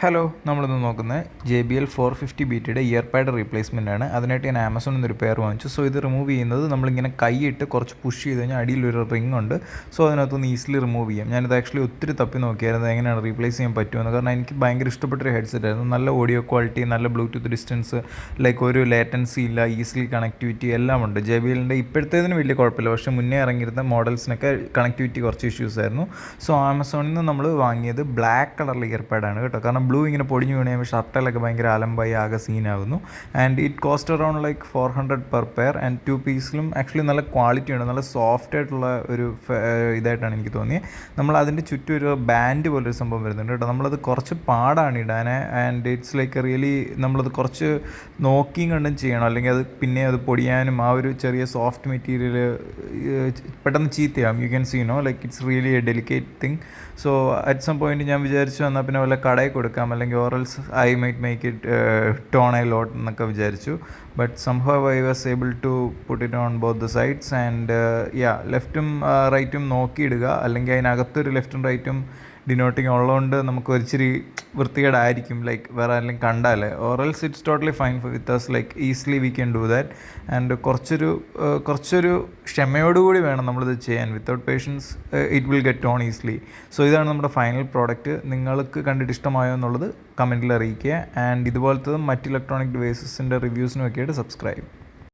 Hello, നമ്മളിന്ന് നോക്കുന്നത് JBL 450 BTയുടെ year pad replacement ആണ്. അതിനായിട്ട് ഞാൻ ആമസോണിൽ നിന്നൊരു പെയർ വാങ്ങിച്ചു. സോ ഇത് റിമൂവ് ചെയ്യുന്നത് നമ്മളിങ്ങനെ കൈയിട്ട് കുറച്ച് പുഷ് ചെയ്ത് കഴിഞ്ഞാൽ അടിയിലൊരു റിംഗ് ഉണ്ട്. സോ അതിനകത്തുനിന്ന് ഈസിലി റിമൂവ് ചെയ്യാം. ഞാനിത് ആക്ച്വലി ഒത്തിരി തപ്പി നോക്കിയായിരുന്നു എങ്ങനെയാണ് റീപ്ലേസ് ചെയ്യാൻ പറ്റുമെന്ന്. കാരണം എനിക്ക് ഭയങ്കര ഇഷ്ടപ്പെട്ടൊരു ഹെഡ്സെറ്റ് ആയിരുന്നു. നല്ല ഓഡിയോ ക്വാളിറ്റി, നല്ല ബ്ലൂടൂത്ത് ഡിസ്റ്റൻസ്, ലൈക്ക് ഒരു ലേറ്റൻസി ഇല്ല, ഈസിലി കണക്ടിവിറ്റി എല്ലാം ഉണ്ട്. JBLൻ്റെ ഇപ്പോഴത്തേതിന് വലിയ കുഴപ്പമില്ല, പക്ഷേ മുന്നേ ഇറങ്ങിയിരുന്ന മോഡൽസിനൊക്കെ കണക്ടിവിറ്റി കുറച്ച് ഇഷ്യൂസ് ആയിരുന്നു. സോ ആമസോണിൽ നിന്ന് നമ്മൾ വാങ്ങിയത് ബ്ലാക്ക് കളറിലെ ഇയർ പാഡാണ് കേട്ടോ. കാരണം ബ്ലൂ ഇങ്ങനെ പൊടിഞ്ഞു വീണ് കഴിയുമ്പോൾ ഷർട്ടിലൊക്കെ ഭയങ്കര അലമ്പായി ആകെ സീനാകുന്നു. And it cost around like 400 per pair. And 2 പീസിലും ആക്ച്വലി നല്ല ക്വാളിറ്റി ഉണ്ട്, നല്ല സോഫ്റ്റ് ആയിട്ടുള്ള ഒരു ഇതായിട്ടാണ് എനിക്ക് തോന്നിയത്. നമ്മൾ അതിൻ്റെ ചുറ്റും ഒരു ബാൻഡ് പോലൊരു സംഭവം വരുന്നുണ്ട് കേട്ടോ. നമ്മളത് കുറച്ച് പാടാണ് ഇടാൻ. ആൻഡ് ഇറ്റ്സ് ലൈക്ക് റിയലി നമ്മളത് കുറച്ച് നോക്കിയും കണ്ടും ചെയ്യണം, അല്ലെങ്കിൽ അത് പിന്നെ അത് പൊടിയാനും ആ ഒരു ചെറിയ സോഫ്റ്റ് മെറ്റീരിയൽ പെട്ടെന്ന് ചീത്തയാകും. You can see like it's really a delicate thing. So at some point ഞാൻ വിചാരിച്ചു എന്നാൽ പിന്നെ വല്ല കടയിൽ കൊടുക്കാം, അല്ലെങ്കിൽ or else I might make it torn a lot എന്നൊക്കെ വിചാരിച്ചു. But somehow I was able to put it on both the sides. And ലെഫ്റ്റും റൈറ്റും നോക്കിയിടുക, അല്ലെങ്കിൽ അതിനകത്തൊരു ലെഫ്റ്റും റൈറ്റും ഡിനോട്ടിങ് ഉള്ളതുകൊണ്ട് നമുക്ക് ഒരിച്ചിരി വൃത്തികേടായിരിക്കും, ലൈക്ക് വേറെ ആരെങ്കിലും കണ്ടാൽ. Or else it's totally fine with us, like easily we can do that. And കുറച്ചൊരു ക്ഷമയോടുകൂടി വേണം നമ്മളിത് ചെയ്യാൻ. Without patience it will get on easily. So ഇതാണ് നമ്മുടെ ഫൈനൽ പ്രോഡക്റ്റ്. നിങ്ങൾക്ക് കണ്ടിട്ട് ഇഷ്ടമായോ എന്നുള്ളത് കമൻറ്റിൽ അറിയിക്കുക. ആൻഡ് ഇതുപോലത്തെ മറ്റ് ഇലക്ട്രോണിക് ഡിവൈസസിൻ്റെ റിവ്യൂസിനും ഒക്കെ ആയിട്ട് സബ്സ്ക്രൈബ്.